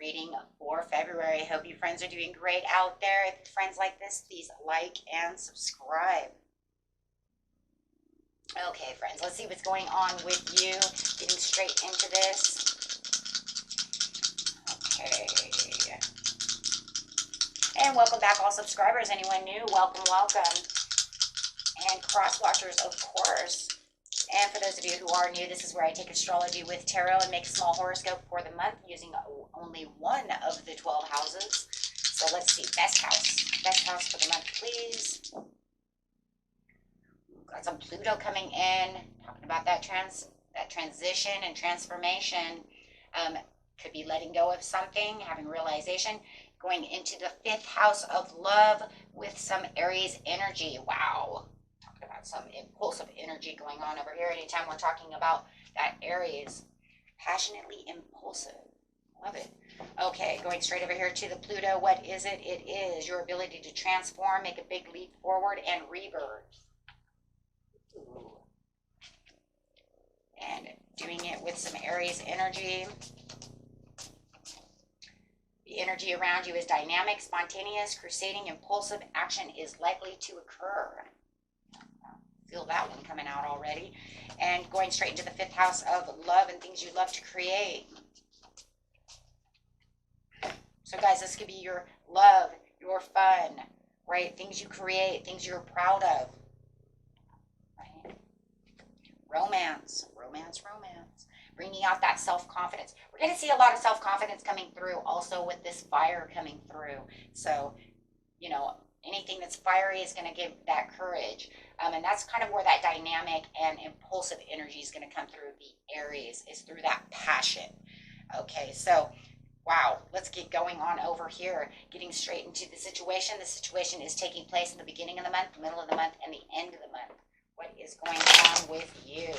reading for February. Hope you friends are doing great out there. If friends like this, please like and subscribe. Okay, friends, let's see what's going on with you. Getting straight into this. Okay. And welcome back, all subscribers. Anyone new, welcome, welcome. And cross watchers, of course. And for those of you who are new, this is where I take astrology with tarot and make a small horoscope for the month using only one of the 12 houses. So let's see, best house for the month, please. Got some Pluto coming in, talking about that transition and transformation. Could be letting go of something, having realization, going into the 5th house of love with some Aries energy. Wow. Talking about some impulsive energy going on over here. Anytime we're talking about that Aries, passionately impulsive. Love it. Okay, going straight over here to the Pluto. What is it? It is your ability to transform, make a big leap forward, and rebirth. Ooh. And doing it with some Aries energy. The energy around you is dynamic, spontaneous, crusading, impulsive. Action is likely to occur. Feel that one coming out already. And going straight into the 5th house of love and things you love to create. So guys, this could be your love, your fun, right? Things you create, things you're proud of. Right? Romance. Bringing out that self-confidence. We're going to see a lot of self-confidence coming through also with this fire coming through. So, you know, anything that's fiery is going to give that courage. And that's kind of where that dynamic and impulsive energy is going to come through. The Aries is through that passion. Okay, so, wow, let's get going on over here. Getting straight into the situation. The situation is taking place in the beginning of the month, the middle of the month, and the end of the month. What is going on with you?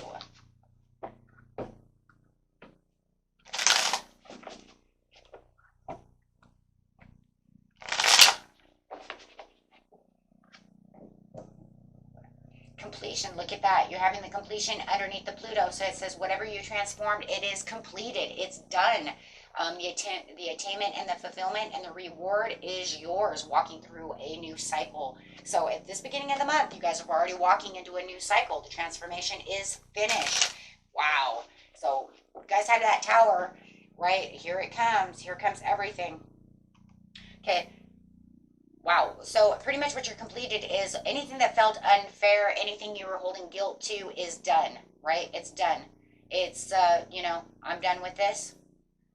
Completion. Look at that. You're having the completion underneath the Pluto. So it says whatever you transformed, it is completed. It's done. The attainment and the fulfillment and the reward is yours, walking through a new cycle. So at this beginning of the month, you guys are already walking into a new cycle. The transformation is finished. Wow. So you guys had that tower, right? Here it comes. Here comes everything. Okay. Wow. So pretty much what you're completed is anything that felt unfair, anything you were holding guilt to is done, right? It's done. It's, you know, I'm done with this.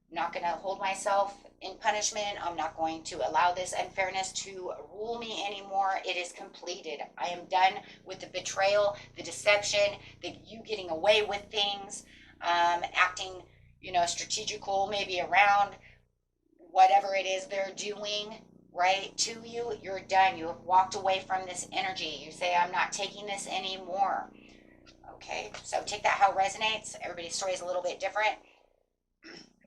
I'm not going to hold myself in punishment. I'm not going to allow this unfairness to rule me anymore. It is completed. I am done with the betrayal, the deception, you getting away with things, acting, you know, strategical, maybe around whatever it is they're doing. Right to you, you're done. You have walked away from this energy. You say, I'm not taking this anymore. Okay, so take that how it resonates. Everybody's story is a little bit different,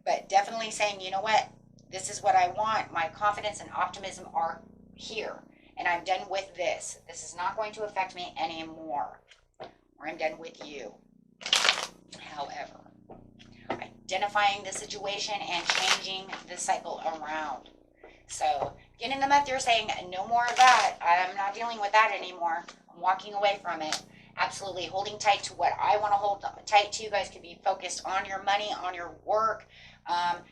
but definitely saying, you know what, this is what I want. My confidence and optimism are here, and I'm done with this. This is not going to affect me anymore, or I'm done with you. However, identifying the situation and changing the cycle around. So, beginning of the month, you're saying, no more of that. I'm not dealing with that anymore. I'm walking away from it. Absolutely holding tight to what I want to hold tight to. You guys could be focused on your money, on your work.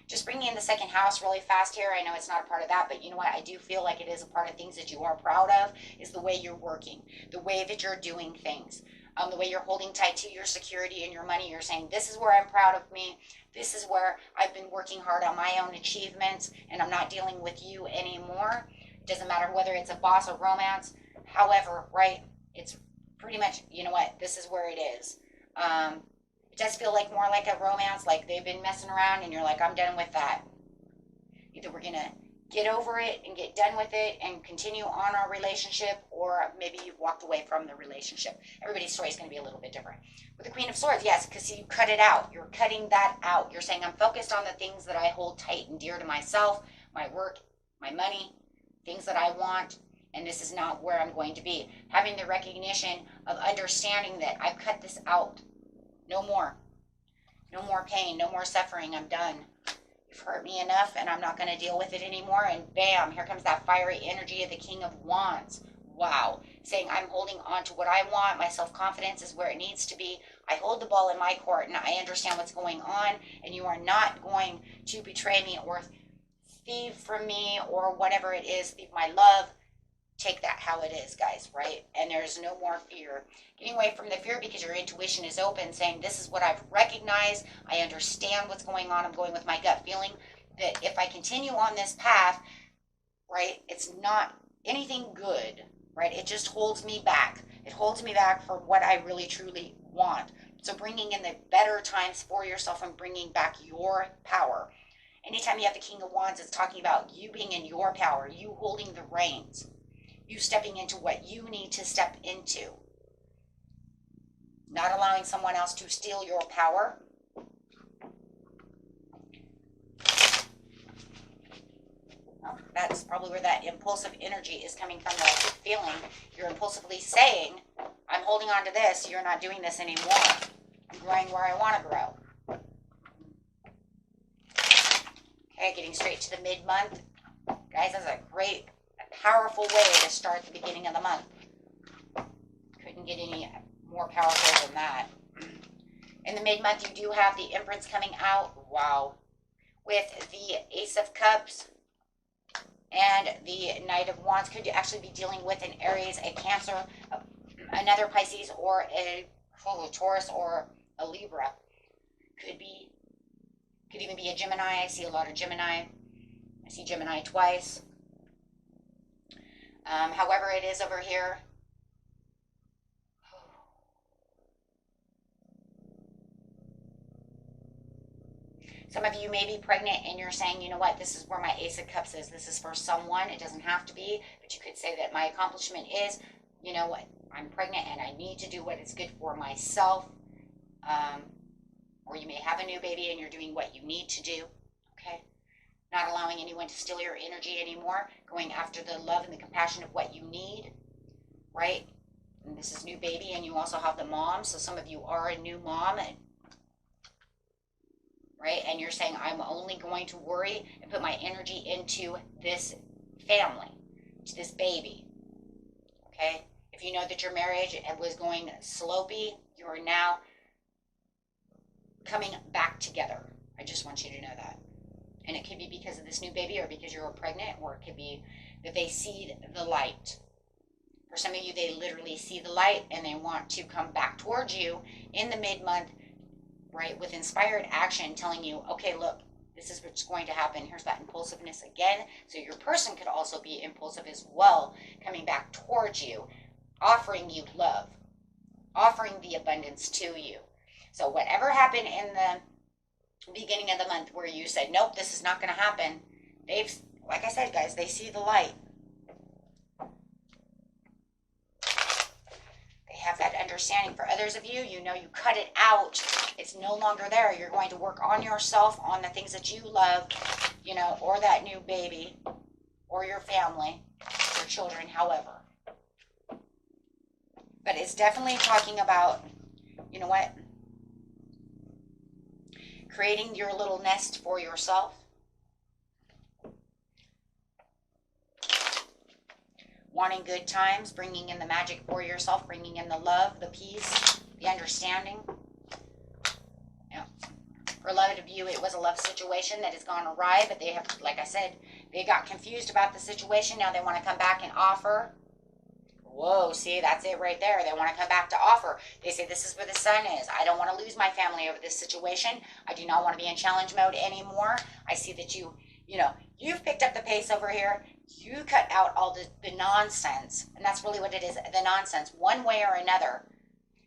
Just bringing in the 2nd house really fast here. I know it's not a part of that, but you know what? I do feel like it is a part of things that you are proud of is the way you're working, the way that you're doing things. The way you're holding tight to your security and your money. You're saying, this is where I'm proud of me. This is where I've been working hard on my own achievements, and I'm not dealing with you anymore. It doesn't matter whether it's a boss or romance. However, right, it's pretty much, you know what, this is where it is. It does feel like more like a romance, like they've been messing around, and you're like, I'm done with that. Either we're going to get over it and get done with it and continue on our relationship, or maybe you've walked away from the relationship. Everybody's story is going to be a little bit different. With the Queen of Swords, yes, because you cut it out. You're cutting that out. You're saying, I'm focused on the things that I hold tight and dear to myself, my work, my money, things that I want, and this is not where I'm going to be. Having the recognition of understanding that I've cut this out. No more. No more pain, no more suffering. I'm done. you've hurt me enough and I'm not going to deal with it anymore. And bam, here comes that fiery energy of the King of Wands. Wow. Saying I'm holding on to what I want. My self-confidence is where it needs to be. I hold the ball in my court and I understand what's going on, and you are not going to betray me or thieve from me or whatever it is, thieve my love. Take that how it is, guys, right? And there's no more fear. Getting away from the fear because your intuition is open, saying this is what I've recognized. I understand what's going on. I'm going with my gut feeling that if I continue on this path, right, it's not anything good, right? It just holds me back. It holds me back from what I really truly want. So bringing in the better times for yourself and bringing back your power. Anytime you have the King of Wands, it's talking about you being in your power, you holding the reins, you stepping into what you need to step into. Not allowing someone else to steal your power. Well, that's probably where that impulsive energy is coming from, that I keep feeling. You're impulsively saying, I'm holding on to this, you're not doing this anymore. I'm growing where I want to grow. Okay, getting straight to the mid-month. Guys, that's a great, powerful way to start the beginning of the month. Couldn't get any more powerful than that. In the mid-month, you do have the Empress coming out. Wow. With the Ace of Cups and the Knight of Wands. Could you actually be dealing with an Aries, a Cancer, another Pisces, or a Taurus, or a Libra? Could even be a Gemini. I see a lot of Gemini. I see Gemini twice. However it is over here. Some of you may be pregnant and you're saying, you know what, this is where my Ace of Cups is. This is for someone. It doesn't have to be, but you could say that my accomplishment is, you know what, I'm pregnant and I need to do what is good for myself. Or you may have a new baby and you're doing what you need to do. Okay? Not allowing anyone to steal your energy anymore. Going after the love and the compassion of what you need. Right? And this is new baby, and you also have the mom. So some of you are a new mom. Right? And you're saying, I'm only going to worry and put my energy into this family, to this baby. Okay? If you know that your marriage was going slopey, you are now coming back together. I just want you to know that. And it could be because of this new baby, or because you're pregnant, or it could be that they see the light. For some of you, they literally see the light and they want to come back towards you in the mid-month, right, with inspired action, telling you, okay, look, this is what's going to happen. Here's that impulsiveness again. So your person could also be impulsive as well, coming back towards you, offering you love, offering the abundance to you. So whatever happened in the beginning of the month where you said, nope, this is not going to happen, they've, like I said, guys, they see the light. They have that understanding. For others of you, you know you cut it out. It's no longer there. You're going to work on yourself, on the things that you love, you know, or that new baby, or your family, your children, however. But it's definitely talking about, you know what, creating your little nest for yourself. Wanting good times, bringing in the magic for yourself, bringing in the love, the peace, the understanding. Yeah. For a lot of you, it was a love situation that has gone awry, but they have, like I said, they got confused about the situation. Now they want to come back and offer. Whoa, see, that's it right there. They want to come back to offer. They say, this is where the sun is. I don't want to lose my family over this situation. I do not want to be in challenge mode anymore. I see that you've picked up the pace over here. You cut out all the nonsense. And that's really what it is, the nonsense, one way or another,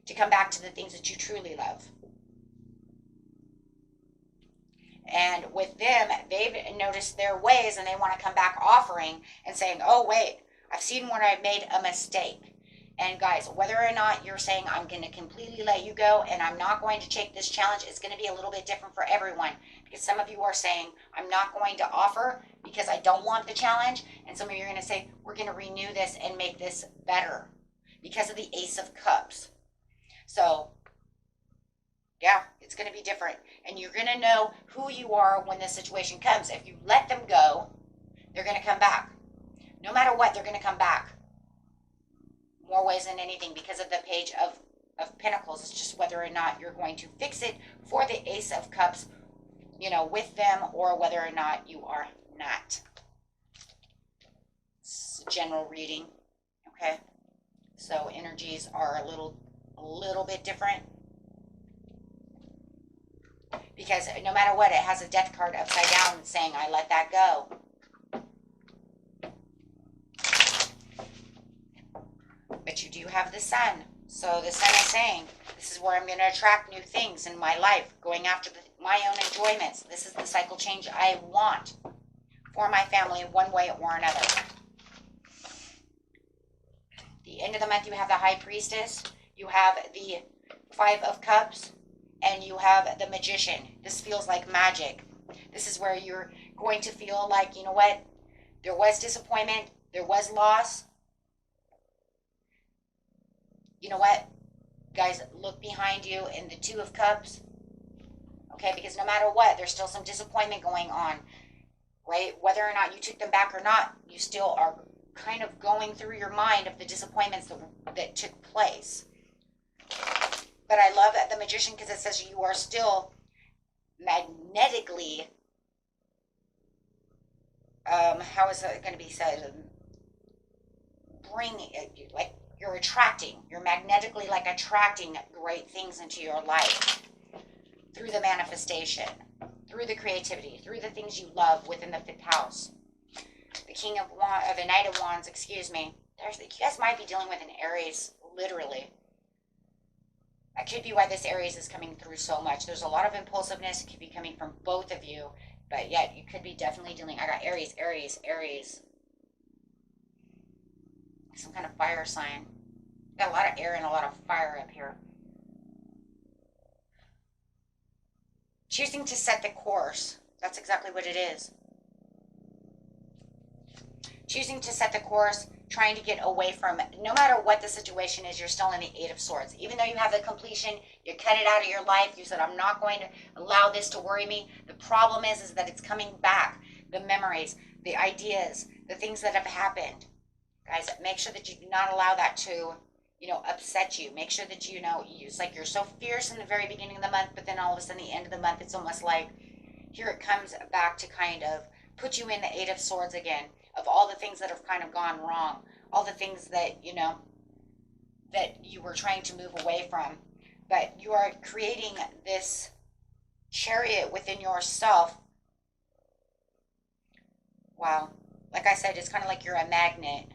to come back to the things that you truly love. And with them, they've noticed their ways and they want to come back offering and saying, oh, wait, I've seen when I've made a mistake. And guys, whether or not you're saying, I'm going to completely let you go and I'm not going to take this challenge, it's going to be a little bit different for everyone. Because some of you are saying, I'm not going to offer because I don't want the challenge. And some of you are going to say, we're going to renew this and make this better because of the Ace of Cups. So, yeah, It's going to be different. And you're going to know who you are when this situation comes. If you let them go, they're going to come back. No matter what, they're going to come back. More ways than anything, because of the Page of Pentacles. It's just whether or not you're going to fix it for the Ace of Cups, you know, with them, or whether or not you are not. It's a general reading, okay? So energies are a little bit different, because no matter what, it has a Death card upside down saying, I let that go. But you do have the Sun. So the Sun is saying, this is where I'm going to attract new things in my life, going after my own enjoyments. This is the cycle change I want for my family in one way or another. The end of the month, you have the High Priestess, you have the Five of Cups, and you have the Magician. This feels like magic. This is where you're going to feel like, you know what, there was disappointment, there was loss. You know what, guys, look behind you in the Two of Cups, okay, because no matter what, there's still some disappointment going on, right? Whether or not you took them back or not, you still are kind of going through your mind of the disappointments that took place. But I love the Magician because it says you are still magnetically, how is it going to be said? Bringing it, like, you're magnetically like attracting great things into your life through the manifestation, through the creativity, through the things you love within the 5th house. The King of Wands, the Knight of Wands, excuse me. You guys might be dealing with an Aries, literally. That could be why this Aries is coming through so much. There's a lot of impulsiveness. It could be coming from both of you, but yet you could be definitely dealing. I got Aries, Aries, Aries. Some kind of fire sign. Got a lot of air and a lot of fire up here. Choosing to set the course. That's exactly what it is. Choosing to set the course, trying to get away from it. No matter what the situation is, you're still in the 8 of Swords. Even though you have the completion, you cut it out of your life. You said, I'm not going to allow this to worry me. The problem is that it's coming back. The memories, the ideas, the things that have happened. Guys, make sure that you do not allow that to, you know, upset you. Make sure that, you know, it's like you're so fierce in the very beginning of the month, but then all of a sudden the end of the month, it's almost like here it comes back to kind of put you in the 8 of Swords again, of all the things that have kind of gone wrong, all the things that, you know, that you were trying to move away from. But you are creating this chariot within yourself. Wow. Like I said, it's kind of like you're a magnet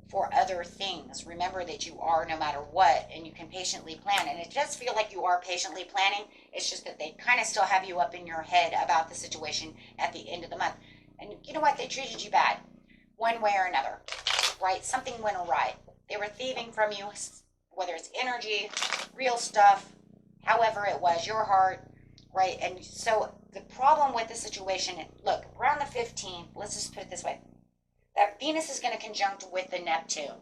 for other things. Remember that you are, no matter what, and you can patiently plan. And it does feel like you are patiently planning. It's just that they kind of still have you up in your head about the situation at the end of the month. And you know what? They treated you bad one way or another, right? Something went awry. They were thieving from you, whether it's energy, real stuff, however it was, your heart, right? And so the problem with the situation, look, around the 15th, let's just put it this way, that Venus is going to conjunct with the Neptune.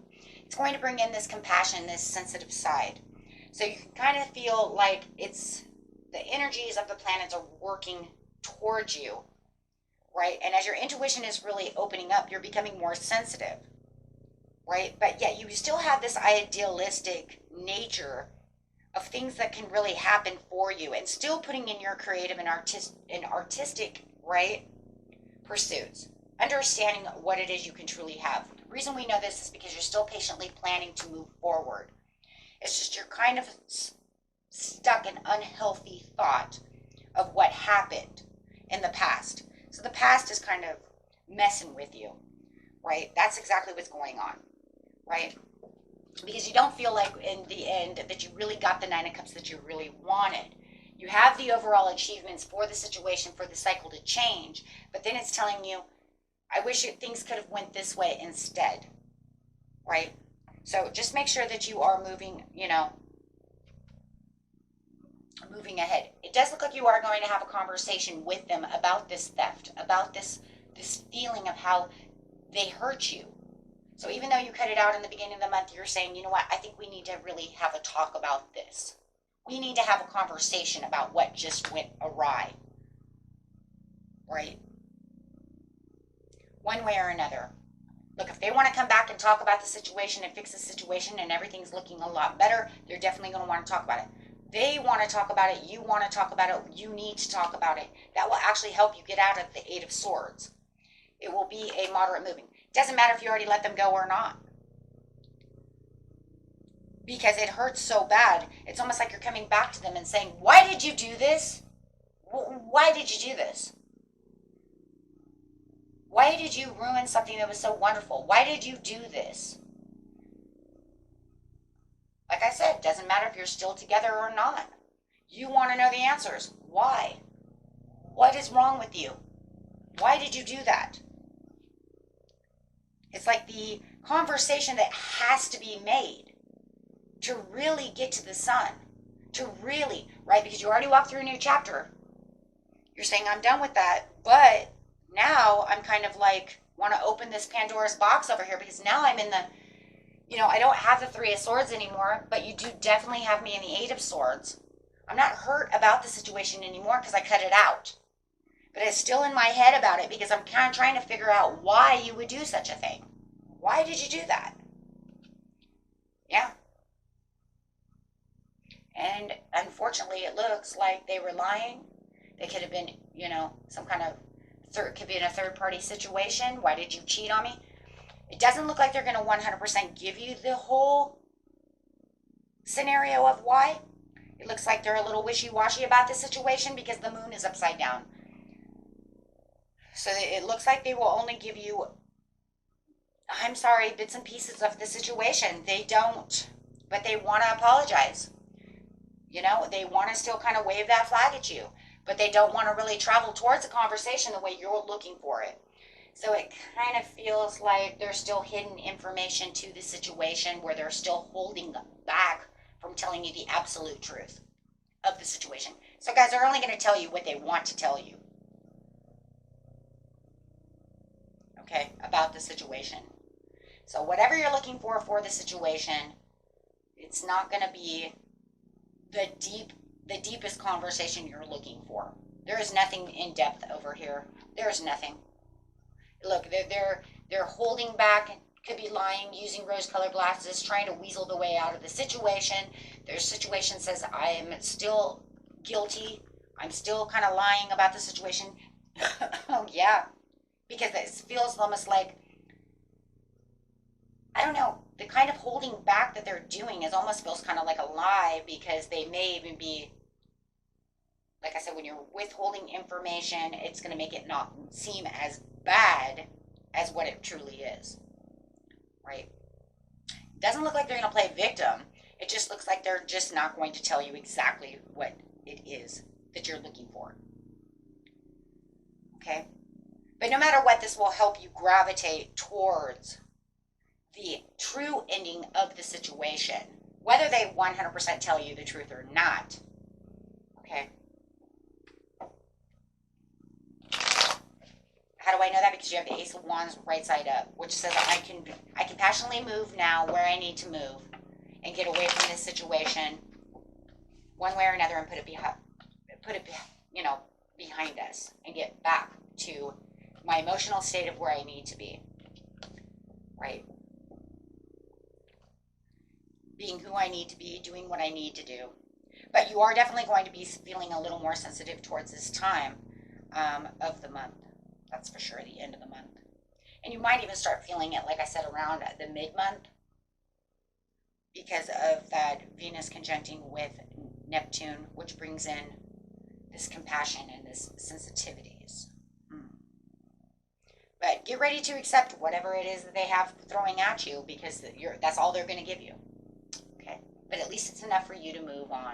It's going to bring in this compassion, this sensitive side. So you can kind of feel like it's the energies of the planets are working towards you, right? And as your intuition is really opening up, you're becoming more sensitive, right? But yet you still have this idealistic nature of things that can really happen for you, and still putting in your creative and artistic, right, pursuits. Understanding what it is you can truly have. The reason we know this is because you're still patiently planning to move forward. It's just you're kind of stuck in unhealthy thought of what happened in the past. So the past is kind of messing with you, right? That's exactly what's going on, right? Because you don't feel like in the end that you really got the 9 of Cups that you really wanted. You have the overall achievements for the situation, for the cycle to change, but then it's telling you, I wish things could have went this way instead, right? So just make sure that you are moving, you know, moving ahead. It does look like you are going to have a conversation with them about this theft, about this feeling of how they hurt you. So even though you cut it out in the beginning of the month, you're saying, you know what, I think we need to really have a talk about this, We need to have a conversation about what just went awry. Right? One way or another. Look, if they want to come back and talk about the situation and fix the situation and everything's looking a lot better, they're definitely going to want to talk about it. They want to talk about it. You want to talk about it. You need to talk about it. That will actually help you get out of the Eight of Swords. It will be a moderate moving. Doesn't matter if you already let them go or not. Because it hurts so bad. It's almost like you're coming back to them and saying, why did you do this? Why did you do this? Why did you ruin something that was so wonderful? Why did you do this? Like I said, doesn't matter if you're still together or not. You want to know the answers. Why? What is wrong with you? Why did you do that? It's like the conversation that has to be made to really get to the sun. To really, right? Because you already walked through a new chapter. You're saying, I'm done with that, but now I'm kind of like, want to open this Pandora's box over here because now I'm in the, I don't have the Three of Swords anymore, but you do definitely have me in the Eight of Swords. I'm not hurt about the situation anymore because I cut it out. But it's still in my head about it because I'm kind of trying to figure out why you would do such a thing. Why did you do that? Yeah. And unfortunately, it looks like they were lying. They could have been, some kind of could be in a third-party situation. Why did you cheat on me? It doesn't look like they're going to 100% give you the whole scenario of why. It looks like they're a little wishy-washy about the situation because the moon is upside down. So it looks like they will only give you, I'm sorry, bits and pieces of the situation. They don't, but they want to apologize. They want to still kind of wave that flag at you. But they don't want to really travel towards a conversation the way you're looking for it. So it kind of feels like there's still hidden information to the situation where they're still holding back from telling you the absolute truth of the situation. So guys, they're only going to tell you what they want to tell you. Okay, about the situation. So whatever you're looking for the situation, it's not going to be the deepest conversation you're looking for. There is nothing in depth over here. There's nothing. Look, they're holding back, could be lying, using rose-colored glasses, trying to weasel the way out of the situation. Their situation says, I am still guilty. I'm still kind of lying about the situation. Oh, yeah. Because it feels almost like, I don't know, the kind of holding back that they're doing is almost feels kind of like a lie because they may even be, like I said, when you're withholding information, it's going to make it not seem as bad as what it truly is, right? It doesn't look like they're going to play victim. It just looks like they're just not going to tell you exactly what it is that you're looking for, okay? But no matter what, this will help you gravitate towards the true ending of the situation, whether they 100% tell you the truth or not, okay? How do I know that? Because you have the Ace of Wands right side up, which says I can passionately move now where I need to move and get away from this situation one way or another and put it behind us and get back to my emotional state of where I need to be, right? Being who I need to be, doing what I need to do. But you are definitely going to be feeling a little more sensitive towards this time of the month. That's for sure, the end of the month. And you might even start feeling it, like I said, around the mid-month because of that Venus conjuncting with Neptune, which brings in this compassion and this sensitivities. But get ready to accept whatever it is that they have throwing at you because that's all they're going to give you. Okay? But at least it's enough for you to move on.